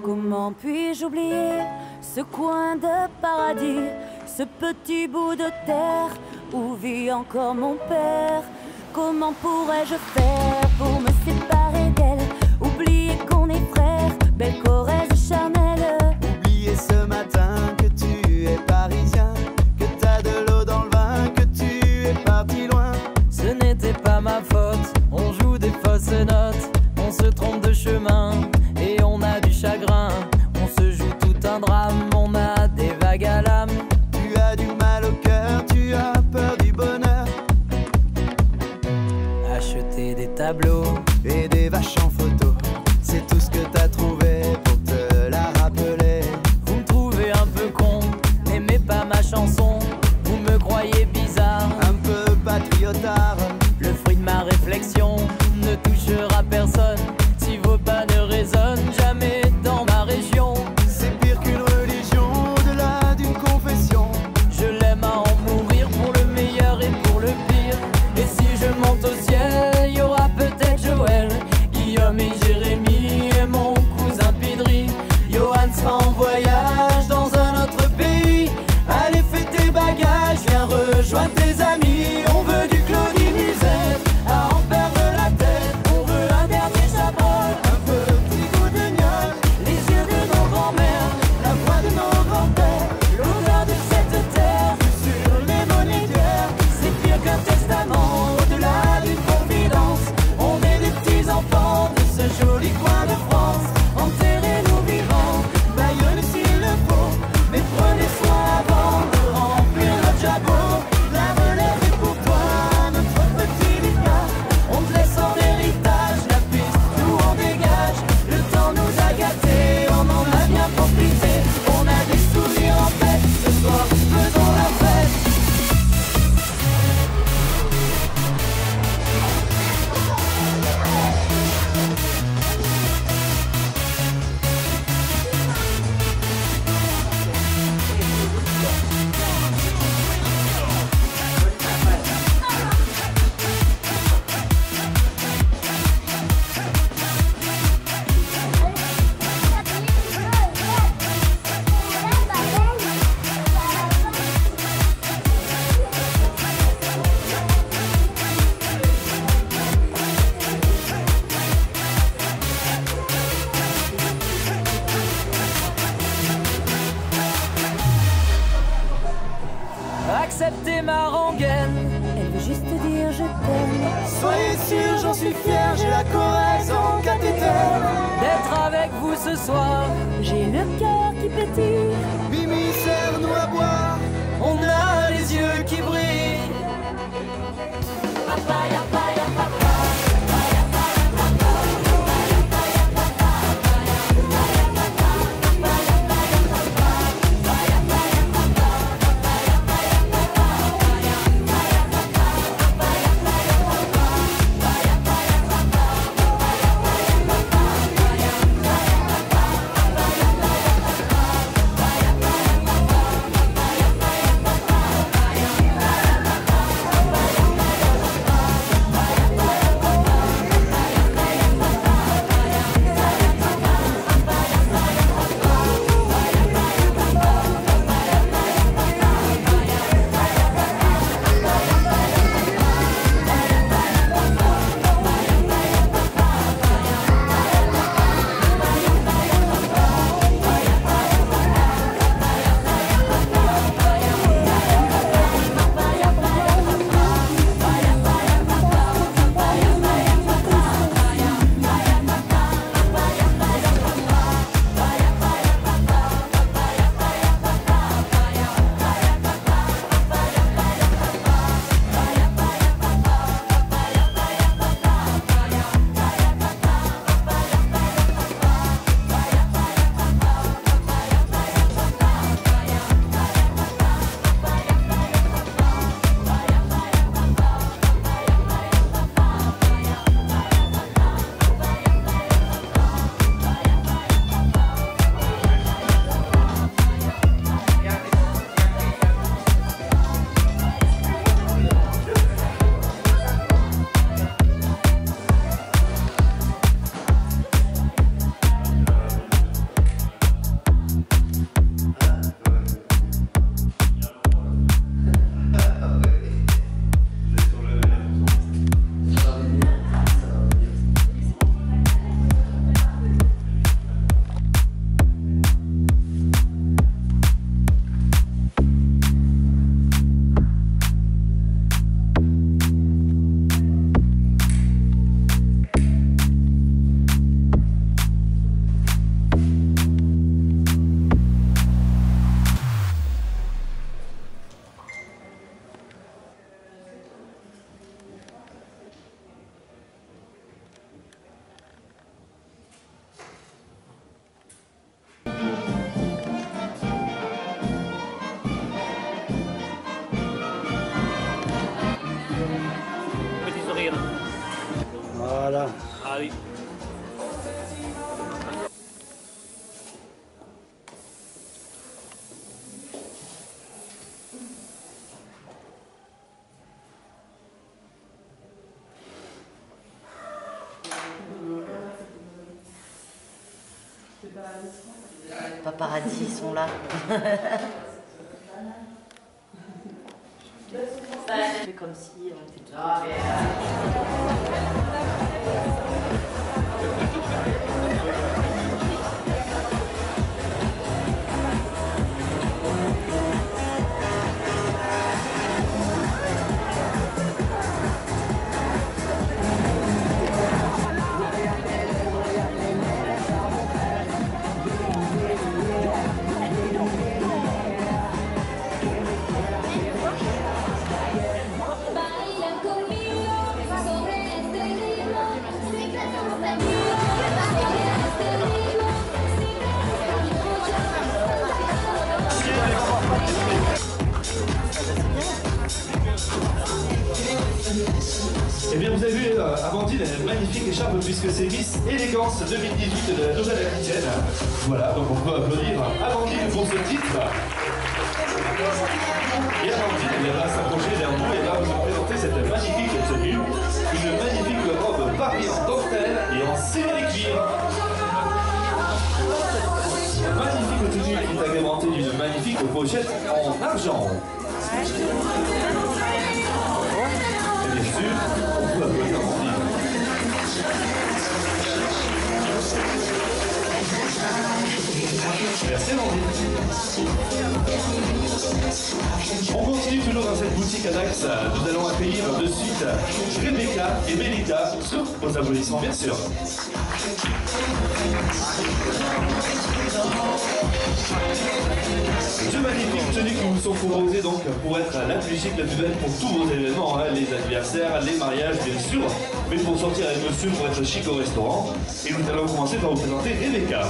Comment puis-je oublier ce coin de paradis, ce petit bout de terre où vit encore mon père? Comment pourrais-je faire pour me séparer d'elle? Oublier qu'on est frères, belle Corrèze charnelle. Oublier ce matin que tu es parisien, que t'as de l'eau dans le vin, que tu es parti loin. Ce n'était pas ma faute, on joue des fausses notes, on se trompe de chemin et on a du chagrin. On se joue tout un drame, on a des vagues à l'âme. Tu as du mal au cœur, tu as peur du bonheur. Acheter des tableaux et des vaches en photo, c'est tout ce que t'as trouvé pour te la rappeler. Vous me trouvez un peu con, n'aimez pas ma chanson. Vous me croyez bizarre, un peu patriotard. Le fruit de ma réflexion ne touchera personne si vos pas ne résonnent jamais dans ma région. C'est pire qu'une religion, au-delà d'une confession. Je l'aime à en mourir pour le meilleur et pour le pire. Et si je monte au ciel, y aura peut-être Joël, Guillaume et Jérémy et mon cousin Pidri. Johan sera en voyage dans un autre pays. Allez, fais tes bagages, viens rejoindre tes amis. On veut du Claudie Musette à en perdre la tête. On veut un dernier chabrol, un petit goût de gnôle, les yeux de nos grands-mères, la voix de nos grands-pères, l'odeur de cette terre sur les monétaires. C'est pire qu'un testament, au-delà d'une confidence. On est des petits enfants de ce joli coin de France. Enterrez-nous vivants, Bayonne s'il le faut, mais prenez soin avant de remplir notre jabot. la relève est pour toi, notre petit Lucas. On te laisse en héritage la piste d'où on dégage. Le temps nous a gâtés, on en a bien profité. On a des souvenirs en tête, ce soir faisons la fête. Acceptez ma rengaine, Elle veut juste dire je t'aime. Soyez sûr, j'en suis fier, j'ai la Corrèze en cathéter. d'être avec vous ce soir. J'ai le cœur qui pétille. Mimi, serre-nous à boire. On a les yeux qui brillent. Paparazzi, ils sont là. C'est comme si on était tout. Eh bien vous avez vu, Amandine a une magnifique écharpe puisque c'est Miss Élégance 2018 de la Nouvelle-Aquitaine. Voilà, donc on peut applaudir Amandine pour ce titre. Et Amandine va s'approcher vers nous et va vous présenter cette magnifique tenue. Une magnifique robe Paris en dentelle et en série-cuir. Magnifique tenue qui est agrémentée d'une magnifique pochette en argent. Et bien sûr, on peut applaudir Amandine. Merci Amandine. On continue toujours dans cette boutique à Dax. Nous allons accueillir de suite Rebecca et Melita sous vos applaudissements bien sûr. Deux magnifiques tenues qui vous sont proposées donc pour être la plus chic, la plus belle pour tous vos événements, hein, les anniversaires, les mariages bien sûr, mais pour sortir avec monsieur, pour être chic au restaurant. Et nous allons commencer par vous présenter Rebecca.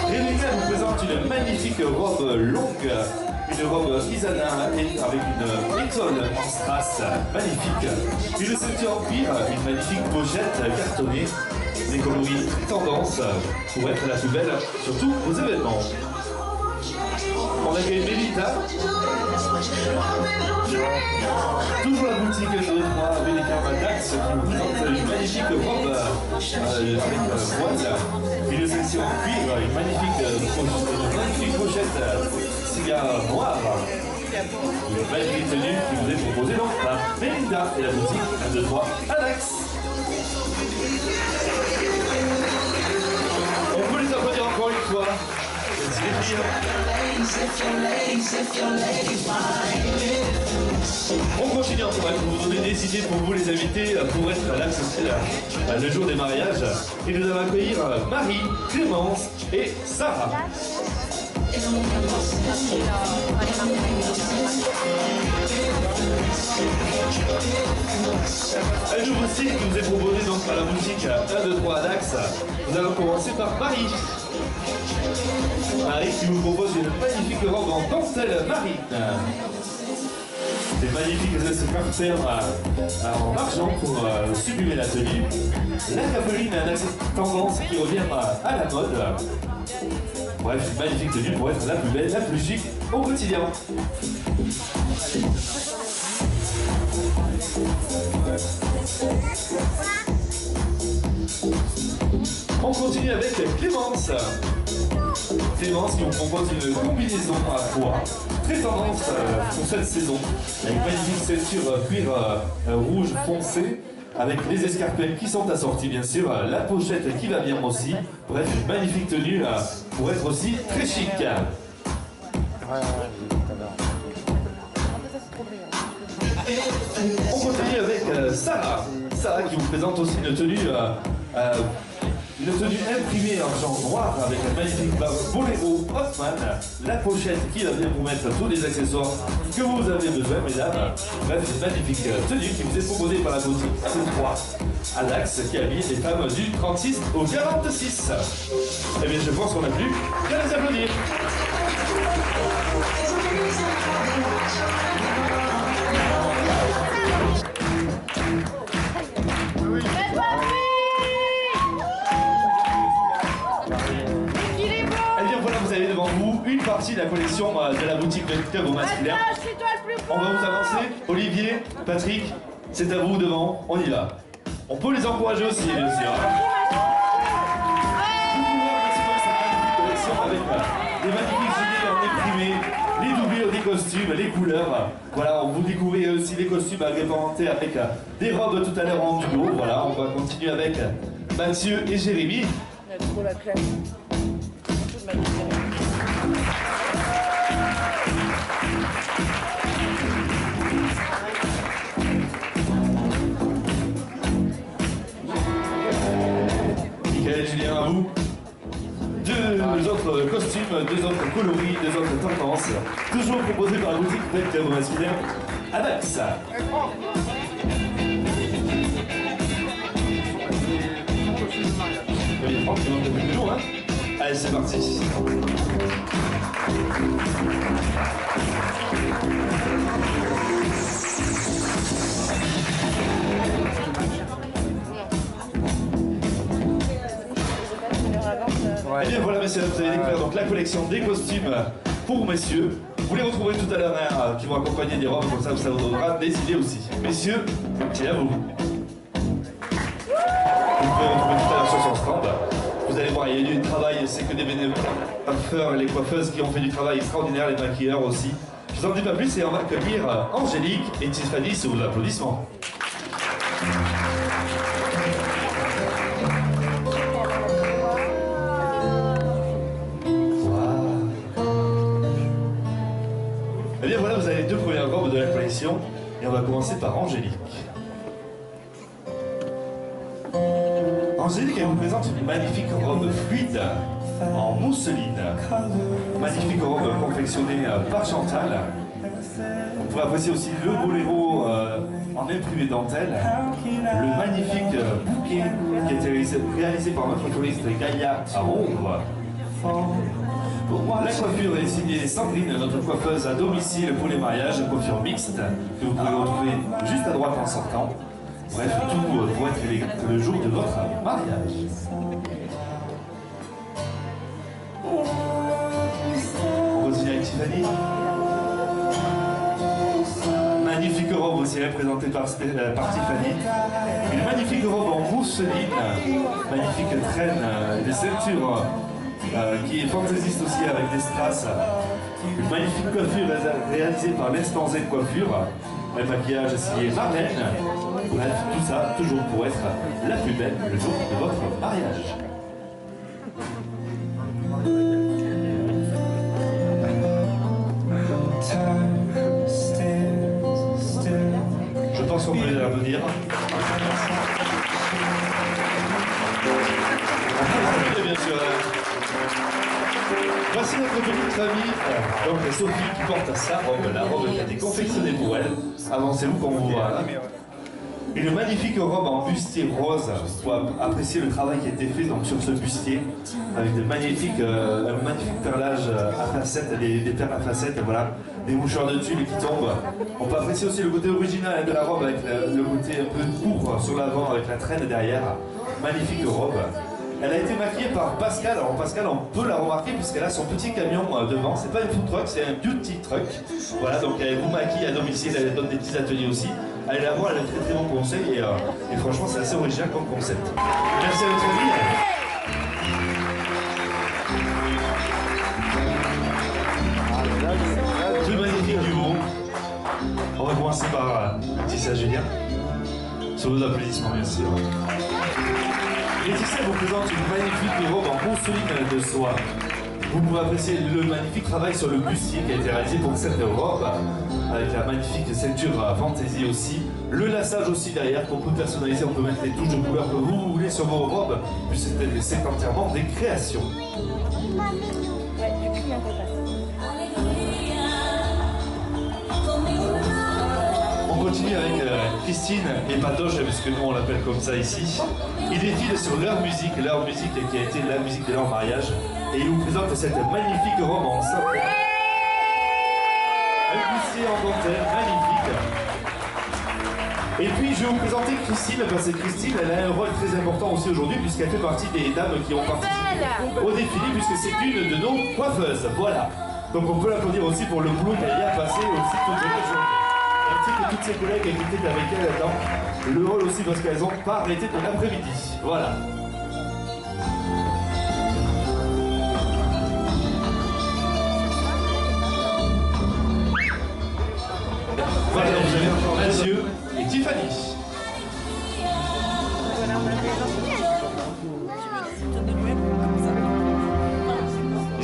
Rebecca vous présente une magnifique robe longue, une robe Isana avec une étole en strass magnifique, une ceinture en cuir, une magnifique pochette cartonnée, des coloris tendance pour être la plus belle sur tous vos événements. On accueille Melita. Toujours la boutique de 3 Melita Dax qui vous présente une magnifique robe avec voile, une section en cuir, une magnifique pochette cigare noire. Une magnifique tenue qui vous est proposée donc par Melita et la boutique 1, 2, 3 à Dax. On peut les applaudir encore une fois. On continue encore pour vous donner des idées pour vous les invités pour être là, c'est le jour des mariages. Et nous allons accueillir Marie, Clémence et Sarah. Un nouveau style qui nous est proposé donc par la boutique 1, 2, 3 à Dax. Nous allons commencer par Marie. Marie qui nous propose une magnifique robe en dentelle marine. Des magnifiques accessoires en argent pour sublimer la tenue. La capeline, un accessoire tendance qui revient à la mode. Bref, une magnifique tenue pour être la plus belle, la plus chic au quotidien. On continue avec Clémence. Clémence qui vous propose une combinaison à poids, très tendance pour cette saison. Une magnifique ceinture cuir rouge foncé, avec les escarpins qui sont assortis bien sûr, la pochette qui va bien aussi. Bref, une magnifique tenue pour être aussi très chic. On continue avec Sarah. Sarah qui vous présente aussi une tenue imprimée en argent noir avec un magnifique boléro Hoffman, la pochette qui va bien vous mettre tous les accessoires que vous avez besoin, mesdames. Bref, une magnifique tenue qui vous est proposée par la boutique C3 à Dax qui habille les femmes du 36 au 46. Eh bien, je pense qu'on n'a plus qu'à les applaudir. Une partie de la collection de la boutique de club au masculin. On va vous avancer. Olivier, Patrick, c'est à vous devant, on y va. On peut les encourager aussi, bien sûr. les couleurs. Voilà, on vous découvre aussi les costumes agrémentés avec des robes tout à l'heure en duo. Voilà, on va continuer avec Mathieu et Jérémy. Trop la classe. Michael et Julien, à vous. Deux autres costumes, deux autres coloris, deux autres tendances, toujours proposés par la boutique d'Acteur masculin Adax. Les 30 qui vont un peu plus lourd, hein. Allez, c'est parti. Et bien voilà messieurs, vous allez découvrir donc la collection des costumes pour messieurs. Vous les retrouverez tout à l'heure hein, qui vont accompagner des robes, comme ça vous donnera des idées aussi. Messieurs, c'est à vous. Vous pouvez retrouver tout à l'heure sur son stand. Vous allez voir, il y a eu du travail, c'est que des bénévoles, les coiffeuses qui ont fait du travail extraordinaire, les maquilleurs aussi. Je vous en dis pas plus et on va accueillir Angélique et Tiffany sous vos applaudissements. Eh bien voilà, vous avez les deux premières robes de la collection et on va commencer par Angélique. Angélique, elle vous présente une magnifique robe fluide en mousseline. Magnifique robe confectionnée par Chantal. On pourrait apprécier aussi le boléro en imprimé dentelle. Le magnifique bouquet qui a été réalisé par notre coloriste Gaïa à Rouvre. La coiffure est signée Sandrine, notre coiffeuse à domicile pour les mariages, une coiffure mixte que vous pouvez retrouver juste à droite en sortant. Bref, tout pour être le jour de votre mariage. On continue avec Tiffany. Magnifique robe aussi représentée par Tiffany. Une magnifique robe en mousseline, magnifique traîne, des ceintures qui est fantaisiste aussi avec des strass. Une magnifique coiffure réalisée par l'Instant Z Coiffure. Un maquillage signé Marlène. Bref, tout ça toujours pour être la plus belle le jour de votre mariage. Je pense qu'on peut les applaudir. Bien sûr. Voici notre petite famille, donc Sophie qui porte sa robe, la robe qui a été confectionnée pour elle. Avancez-vous qu'on vous voit. Une magnifique robe en bustier rose pour apprécier le travail qui a été fait donc, sur ce bustier avec un magnifique perlage à facettes, des perles à facettes, voilà, des mouchoirs de tulle qui tombent. On peut apprécier aussi le côté original de la robe avec le côté un peu court sur l'avant avec la traîne derrière. Magnifique robe. Elle a été maquillée par Pascal. Alors Pascal, on peut la remarquer puisqu'elle a son petit camion devant. C'est pas une food truck, c'est un beauty truck. Voilà, donc elle vous maquille à domicile, elle donne des petits ateliers aussi. Allez la voir, elle a un très très bon conseil et franchement c'est assez original comme concept. Merci à votre famille. Deux magnifiques duos. On va commencer par Laetitia Julien. Sur vos applaudissements bien sûr. Laetitia vous présente une magnifique robe en mousseline de soie. Vous pouvez apprécier le magnifique travail sur le bustier qui a été réalisé pour cette robe, avec la magnifique ceinture fantaisie aussi, le lassage aussi derrière qu'on peut personnaliser, on peut mettre les touches de couleur que vous voulez sur vos robes, puisque c'est entièrement des créations. On continue avec Christine et Patoche, puisque nous on l'appelle comme ça ici. Ils défilent sur leur musique qui a été la musique de leur mariage. Et ils vous présentent cette magnifique robe en simple. Un bustier en dentelle, magnifique. Et puis je vais vous présenter Christine, parce que Christine elle a un rôle très important aussi aujourd'hui, puisqu'elle fait partie des dames qui ont participé au défilé, puisque c'est une de nos coiffeuses. Voilà. Donc on peut l'applaudir aussi pour le boulot qu'elle y a passé aussi toute la journée. Ainsi que toutes ses collègues qui étaient avec elle là-dedans. Le rôle aussi parce qu'elles n'ont pas arrêté de l'après-midi. Voilà.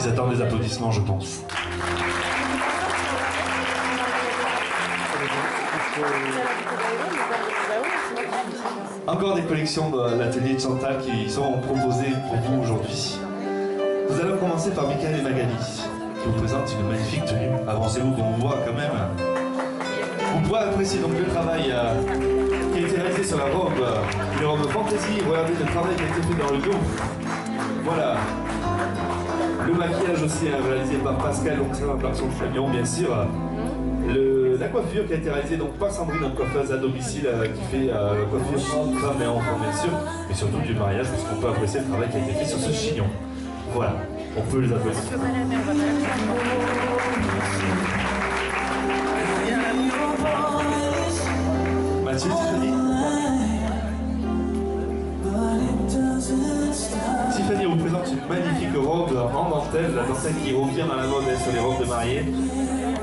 Ils attendent des applaudissements, je pense. Encore des collections de l'atelier de Chantal qui sont proposées pour vous aujourd'hui. Nous allons commencer par Michael et Magali, qui vous présentent une magnifique tenue. Avancez-vous qu'on vous voit quand même. Vous pourrez apprécier donc le travail qui a été réalisé sur la robe, une robe fantaisie. Regardez le travail qui a été fait dans le dos. Voilà. Le maquillage aussi réalisé par Pascal, donc c'est un garçon de camion, bien sûr. La coiffure qui a été réalisée donc par Sandrine, une coiffeuse à domicile qui fait coiffure femme et enfant, bien sûr, mais surtout du mariage, puisqu'on peut apprécier le travail qui a été fait sur ce chignon. Voilà, on peut les applaudir. Mathieu, Tiffany. Tiffany vous présente une magnifique robe en dentelle, la dentelle qui revient dans la mode sur les robes de mariée.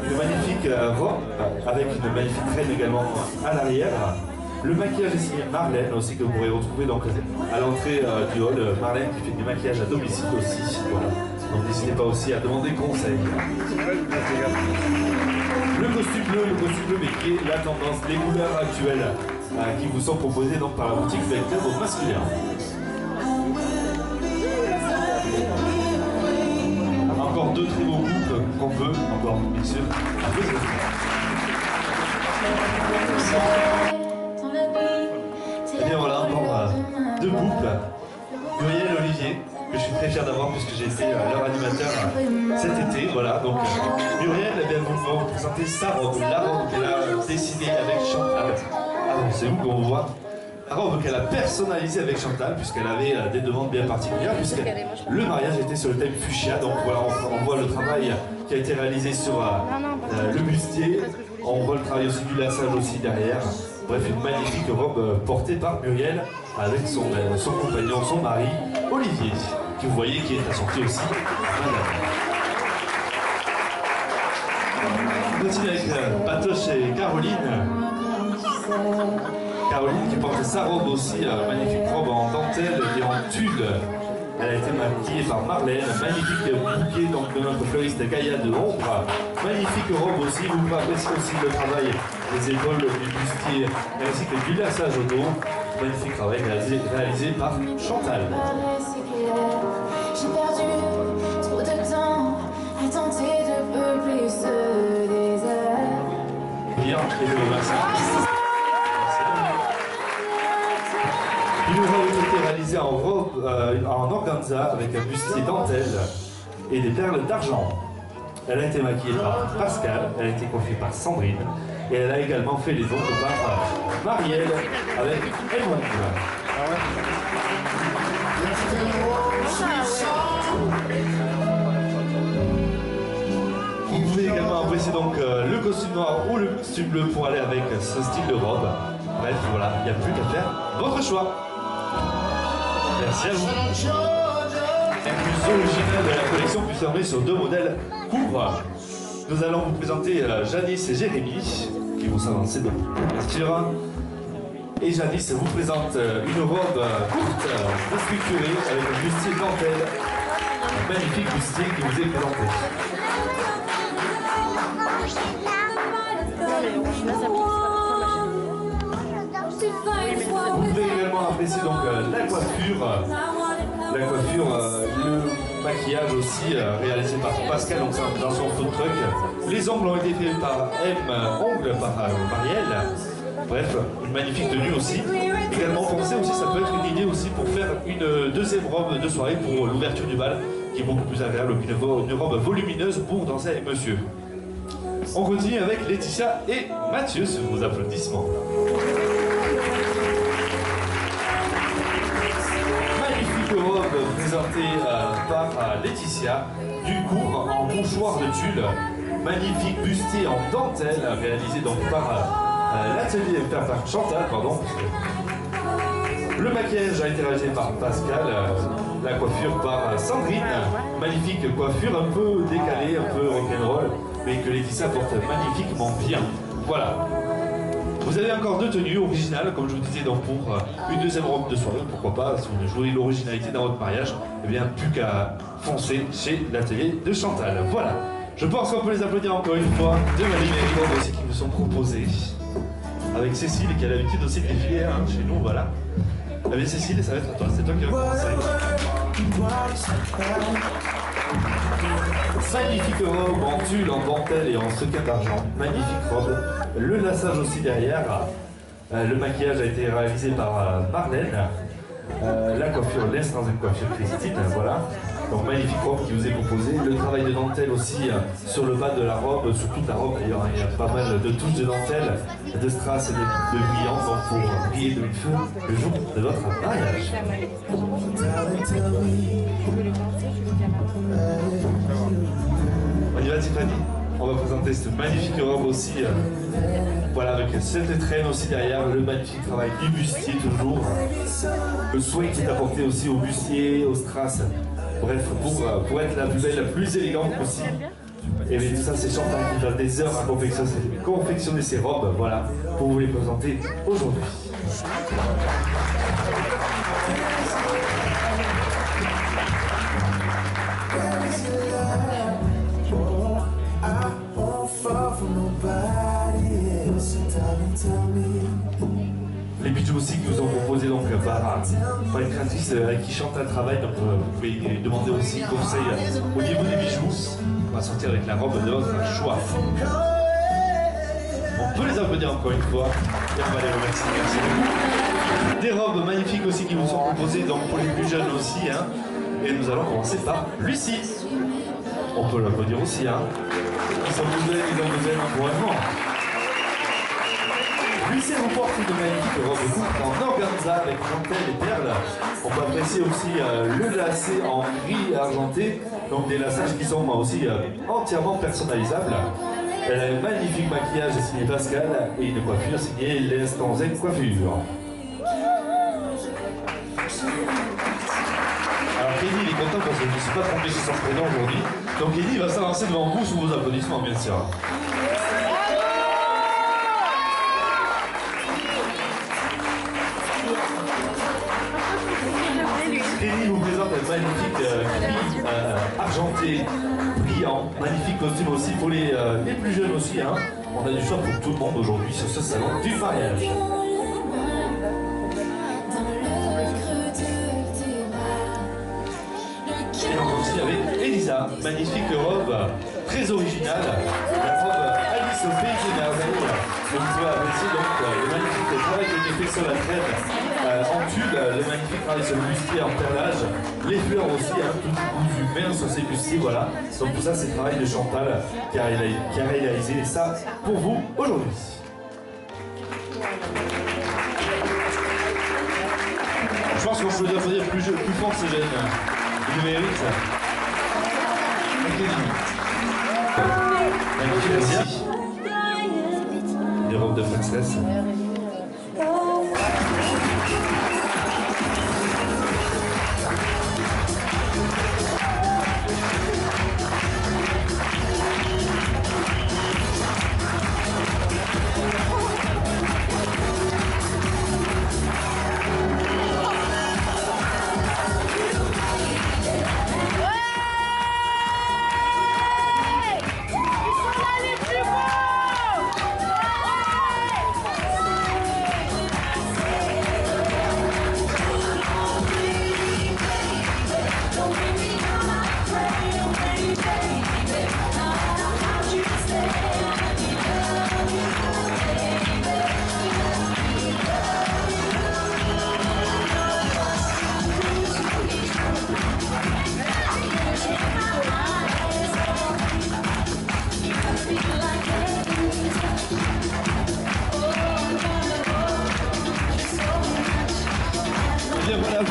Une magnifique robe avec une magnifique reine également à l'arrière. Le maquillage est signé Marlène aussi, que vous pourrez retrouver donc à l'entrée du hall. Marlène qui fait du maquillage à domicile aussi. Voilà. Donc n'hésitez pas aussi à demander conseil. Le costume bleu mais qui est la tendance, les couleurs actuelles qui vous sont proposées donc par la boutique Vecteur au masculin. Encore deux très beaux groupes qu'on peut, encore bien sûr, applaudir. Et bien voilà, encore deux couples, Muriel et Olivier, que je suis très fier d'avoir puisque j'ai été leur animateur cet été. Voilà, donc Muriel, eh bien, vous pouvez vous présenter sa robe, la robe qu'elle a dessinée avec Chantal. Avancez-vous qu'on voit. La robe qu'elle a personnalisée avec Chantal, puisqu'elle avait des demandes bien particulières, puisque le mariage était sur le thème fuchsia. Donc voilà, on voit le travail qui a été réalisé sur le bustier. On voit le travail aussi du lassage aussi derrière. Bref, une magnifique robe portée par Muriel avec son compagnon, son mari, Olivier, que vous voyez qui est assorti aussi. On continue avec Patoche et Caroline. Caroline qui porte sa robe aussi, magnifique robe en dentelle et en tulle. Elle a été maquillée par Marlène, magnifique bouquet donc, de notre fleuriste Gaïa de Ombre. Magnifique robe aussi, vous pouvez apprécier aussi le travail des épaules, du bustier, ainsi que du lassage au dos. Magnifique travail réalisé par Chantal. J'ai perdu trop de temps à tenter de peupler ce désert. Bien, et le merci. Il nous a été réalisé en robe, en organza, avec un bustier dentelle et des perles d'argent. Elle a été maquillée par Pascal, elle a été coiffée par Sandrine, et elle a également fait les ongles par Marielle avec Edmond. Vous pouvez également apprécier donc le costume noir ou le costume bleu pour aller avec ce style de robe. Bref, voilà, il n'y a plus qu'à faire votre choix. Merci à vous. La plus originale de la collection peut s'armer sur deux modèles courts. Nous allons vous présenter Janice et Jérémy qui vont s'avancer dans la posture. Et Janice vous présente une robe courte, structurée avec un bustier dentelle. Un magnifique bustier qui vous est présenté. Vous pouvez également apprécier donc la coiffure, le maquillage aussi réalisé par Pascal donc dans son food truck. Les ongles ont été faits par M, ongles par Marielle. Bref, une magnifique tenue aussi. Également pensez aussi, ça peut être une idée aussi pour faire une deuxième robe de soirée pour l'ouverture du bal, qui est beaucoup plus agréable qu'une robe volumineuse pour danser avec monsieur. On continue avec Laetitia et Mathieu sur vos applaudissements. Robe présentée par Laetitia, du court en mouchoir de tulle, magnifique bustier en dentelle réalisé donc par l'atelier par Chantal, pardon. Le maquillage a été réalisé par Pascal, la coiffure par Sandrine, magnifique coiffure un peu décalée, un peu rock'n'roll, mais que Laetitia porte magnifiquement bien. Voilà. Vous avez encore 2 tenues originales, comme je vous disais, donc pour une deuxième robe de soirée, pourquoi pas, si vous voulez l'originalité dans votre mariage, eh bien plus qu'à foncer chez l'atelier de Chantal. Voilà, je pense qu'on peut les applaudir encore une fois. 2 magnifiques robes aussi qui nous sont proposées, avec Cécile qui a l'habitude aussi de défiler hein, chez nous, voilà. Eh bien Cécile, ça va être à toi, c'est toi qui vas commencer. Magnifique robe en tulle, en dentelle et en sequin d'argent. Magnifique robe. Le lassage aussi derrière. Le maquillage a été réalisé par Marlène. La coiffure, l'extrinsique coiffure Christine. Voilà. Donc magnifique robe qui vous est proposée. Le travail de dentelle aussi sur le bas de la robe, sur toute la robe d'ailleurs. Il y a pas mal de touches de dentelle, de strass et de brillants pour briller de mille feux le jour de votre mariage. On y va Tiffany, on va présenter cette magnifique robe aussi, voilà avec cette traîne aussi derrière, le magnifique travail du bustier toujours, le soin qui est apporté aussi au bustier, au strass, bref pour être la plus belle, la plus élégante aussi. Et bien tout ça c'est Chantal qui passe des heures à confectionner ces robes, voilà, pour vous les présenter aujourd'hui. Les bijoux aussi que vous ont proposé donc par une créatrice avec qui Chantal travaille, donc vous pouvez lui demander aussi conseil au niveau des bijoux. On va sortir avec la robe de votre choix. On peut les applaudir encore une fois et on va les remercier. Merci beaucoup. Des robes magnifiques aussi qui vous sont proposées donc pour les plus jeunes aussi. Hein. Et nous allons commencer par Lucie. On peut l'applaudir aussi. Hein. Ils ont besoin d'encouragement. Lucie remporte une magnifique robe courte en organza avec dentelle et perles. On peut apprécier aussi le lacet en gris argenté, donc des lassages qui sont aussi entièrement personnalisables. Elle a un magnifique maquillage signé Pascal et une coiffure signée l'Instant Zen Coiffure. Alors Kelly il est content parce que je ne me suis pas trompé sur son prénom aujourd'hui. Donc Kelly va s'avancer devant vous sous vos applaudissements bien sûr. Kelly vous présente un magnifique gris argenté, brillant, magnifique costume aussi pour les plus jeunes aussi. Hein. On a du choix pour tout le monde aujourd'hui sur ce salon du mariage. Et on continue avec Elisa, magnifique robe très originale, la robe Alice au pays des merveilles. Vous pouvez apprécier donc le magnifique travail qui a été fait sur la traîne. En tulle, le magnifique travail sur le bustier en perlage, les fleurs aussi, hein, tout cousu main sur ces bustiers, voilà. Donc tout ça c'est le travail de Chantal qui a réalisé ça pour vous aujourd'hui. Je pense qu'on peut dire plus fort ces jeunes. Ils le méritent. Merci. Des robes de princesse.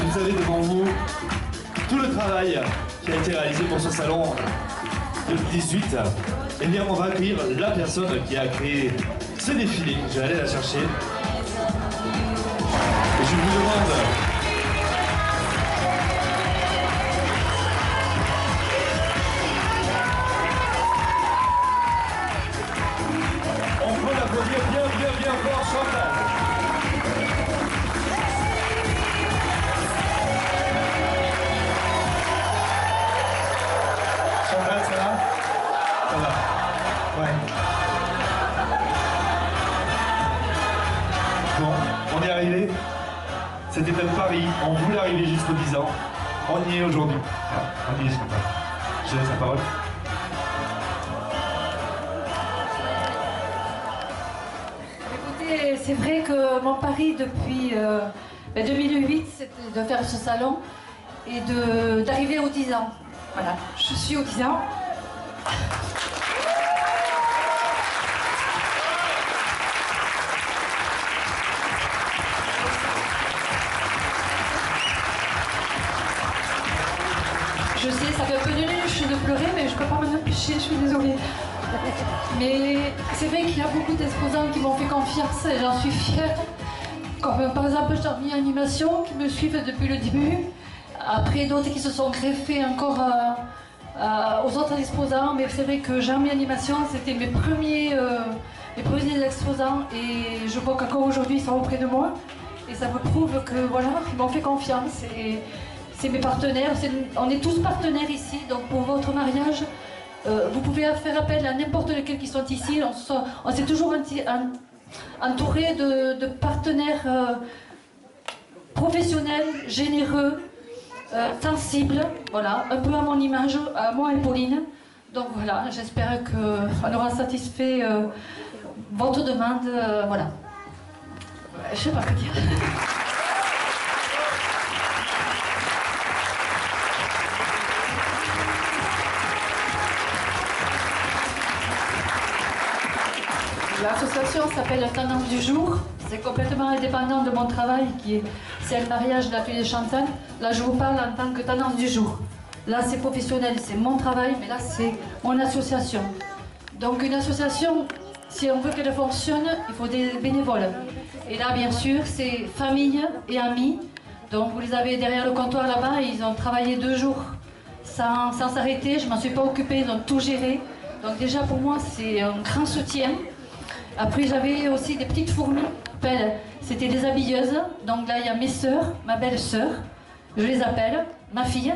Vous avez devant vous tout le travail qui a été réalisé pour ce salon 2018. Et bien on va accueillir la personne qui a créé ce défilé. Je vais aller la chercher. Et je vous demande on peut l'applaudir bien fort, Chantal. 10 ans. On y est aujourd'hui. On y est ce matin. Je laisse la parole. Écoutez, c'est vrai que mon pari depuis 2008, c'était de faire ce salon et d'arriver aux 10 ans. Voilà, je suis aux 10 ans. Je sais, ça fait un peu de luche de pleurer, mais je ne peux pas m'en empêcher, je suis désolée. Mais c'est vrai qu'il y a beaucoup d'exposants qui m'ont fait confiance et j'en suis fière. Comme par exemple Charmy Animation, qui me suivent depuis le début. Après d'autres qui se sont greffés encore aux autres exposants. Mais c'est vrai que Charmy Animation, c'était mes premiers exposants. Et je vois qu'encore aujourd'hui, ils sont auprès de moi. Et ça me prouve que voilà, ils m'ont fait confiance. Et c'est mes partenaires, on est tous partenaires ici, donc pour votre mariage, vous pouvez faire appel à n'importe lequel qui sont ici. On s'est toujours entouré de partenaires professionnels, généreux, sensibles, voilà, un peu à mon image, à moi et Pauline. Donc voilà, j'espère qu'on aura satisfait votre demande, voilà. Je sais pas quoi dire. L'association s'appelle Tendance du jour. C'est complètement indépendant de mon travail, c'est le mariage de l'atelier de Chantal. Là, je vous parle en tant que Tendance du jour. Là, c'est professionnel, c'est mon travail, mais là, c'est mon association. Donc, une association, si on veut qu'elle fonctionne, il faut des bénévoles. Et là, bien sûr, c'est famille et amis. Donc, vous les avez derrière le comptoir là-bas. Ils ont travaillé 2 jours sans s'arrêter. Je ne m'en suis pas occupée, ils ont tout géré. Donc, déjà, pour moi, c'est un grand soutien. Après, j'avais aussi des petites fourmis. C'était des habilleuses. Donc là, il y a mes sœurs, ma belle-sœur. Je les appelle, ma fille.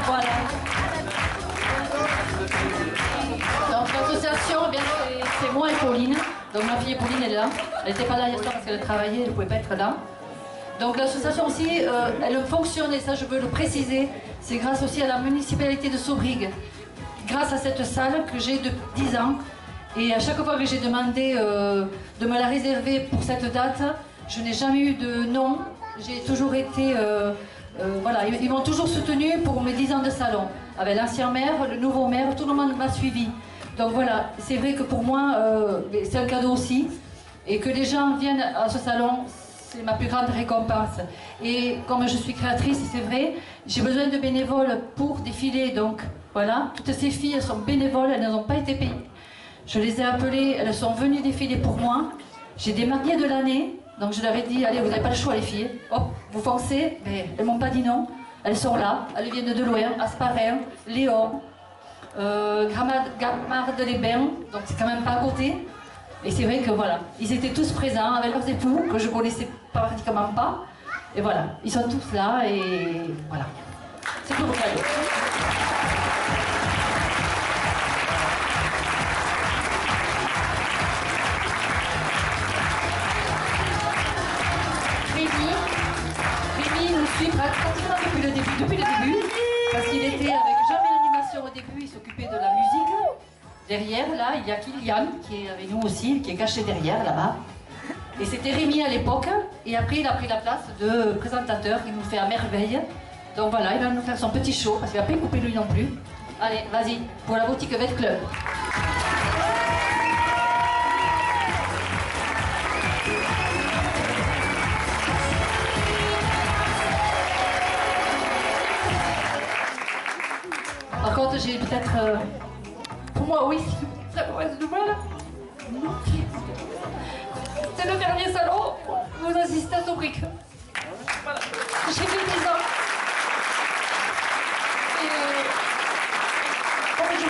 Voilà. Donc l'association, eh bien, c'est moi et Pauline. Donc ma fille Pauline est là. Elle n'était pas là hier soir parce qu'elle travaillait, elle ne pouvait pas être là. Donc l'association aussi, elle fonctionne, et ça je veux le préciser, c'est grâce aussi à la municipalité de Saubrigue. Grâce à cette salle que j'ai depuis 10 ans. Et à chaque fois que j'ai demandé de me la réserver pour cette date, je n'ai jamais eu de non. J'ai toujours été... voilà, ils m'ont toujours soutenu pour mes 10 ans de salon. Avec l'ancien maire, le nouveau maire, tout le monde m'a suivi. Donc voilà, c'est vrai que pour moi, c'est un cadeau aussi. Et que les gens viennent à ce salon, c'est ma plus grande récompense. Et comme je suis créatrice, c'est vrai, j'ai besoin de bénévoles pour défiler. Donc voilà, toutes ces filles, elles sont bénévoles, elles n'ont pas été payées. Je les ai appelées, elles sont venues défiler pour moi. J'ai des mariées de l'année. Donc je leur ai dit, allez, vous n'avez pas le choix les filles, hop, vous foncez, mais elles m'ont pas dit non. Elles sont là, elles viennent de loin, Asparin, Léon, Gramade-les-Bains, donc c'est quand même pas à côté. Et c'est vrai que voilà, ils étaient tous présents avec leurs époux, que je connaissais pratiquement pas. Et voilà, ils sont tous là et voilà. C'est tout le cadeau. Rémi nous suit pratiquement depuis le début, parce qu'il était avec Jamais l'animation au début, il s'occupait de la musique. Derrière, là, il y a Kylian qui est avec nous aussi, qui est caché derrière, là-bas. Et c'était Rémi à l'époque, et après il a pris la place de présentateur, il nous fait à merveille. Donc voilà, il va nous faire son petit show, parce qu'il va pas y couper lui non plus. Allez, vas-y, pour la boutique Vêt Club. Par contre, j'ai peut-être... pour moi, oui, c'est très mauvaise nouvelle. C'est le dernier salon où vous assistez à Saubrigue. Voilà. J'ai fait 10 ans. Et comme je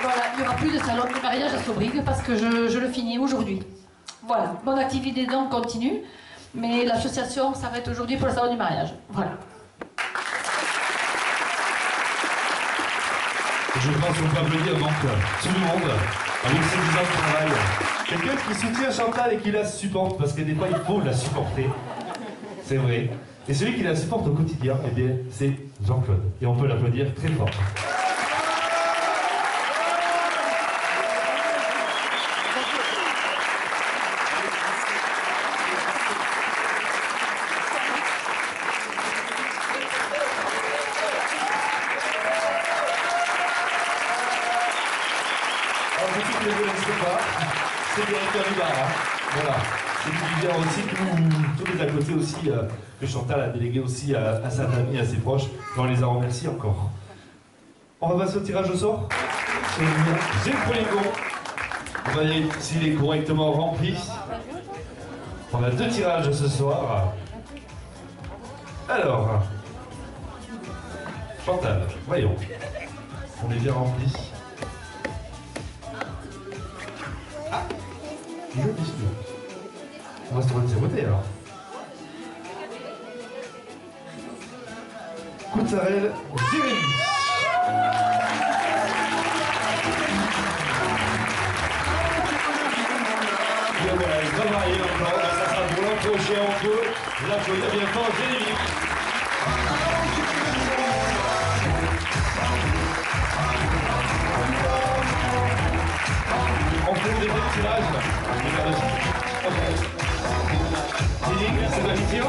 Voilà, il n'y aura plus de salon de mariage à Saubrigue parce que je le finis aujourd'hui. Voilà, mon activité donc continue, mais l'association s'arrête aujourd'hui pour le salon du mariage. Voilà. Je pense qu'on peut applaudir donc tout le monde avec ses 10 ans de travail. Quelqu'un qui soutient Chantal et qui la supporte, parce que des fois il faut la supporter. C'est vrai. Et celui qui la supporte au quotidien, eh bien, c'est Jean-Claude. Et on peut l'applaudir très fort. Alors, pour ceux qui ne le connaissent pas, c'est le directeur du bar. Hein. Voilà. C'est lui qui vient aussi tous les à côté aussi, que Chantal a délégué aussi à sa famille, à ses proches. Et on les a remerciés encore. On va passer au tirage au sort. J'ai le premier con. On va vérifier s'il est correctement rempli. On a 2 tirages ce soir. Alors, Chantal, voyons. On est bien rempli. Ah, je dis sûr. On va se trouver de ses beautés alors. Coutarel, Jérémy. Et voilà, il va varier encore, ça sera pour l'an prochain, on peut l'applaudir bien fort, Jérémy. On fait le deuxième tirage. C'est toi qui tire?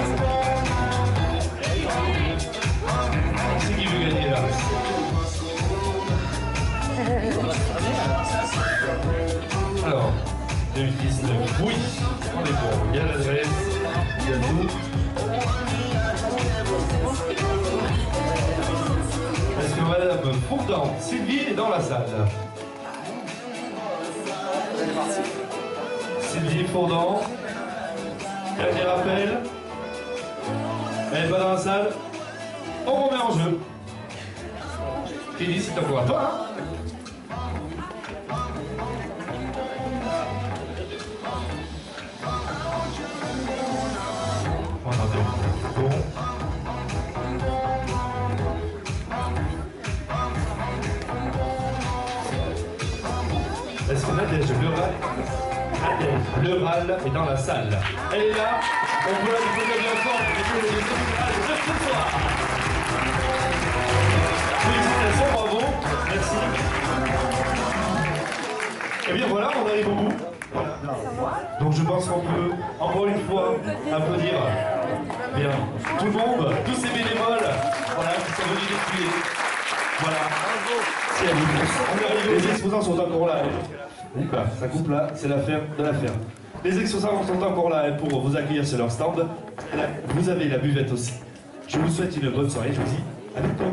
C'est qui veut gagner là? Alors, 2019, oui, on est bon. Il y a l'adresse, il y a tout. Est-ce que Madame Fourdant, Sylvie est dans la salle? Sylvie Fourdant. Dernier appel. Elle n'est pas dans la salle. On remet en jeu. Phyllis, c'est encore à toi. Hein? On a bon. Est-ce qu'on a déjà Leral est dans la salle. Elle est là. On peut la déposer bien fort. Ce soir. Félicitations, bravo. Merci. Et bien voilà, on arrive au bout. Voilà. Donc je pense qu'on peut encore une fois applaudir bien tout le monde, tous ces bénévoles, voilà, qui sont venus défiler. Voilà. C'est à vous. On est arrivé. Les exposants sont encore là. Là, ça coupe là, c'est l'affaire de l'affaire. Les exposants sont encore là pour vous accueillir sur leur stand. Là, vous avez la buvette aussi. Je vous souhaite une bonne soirée, je vous dis à bientôt.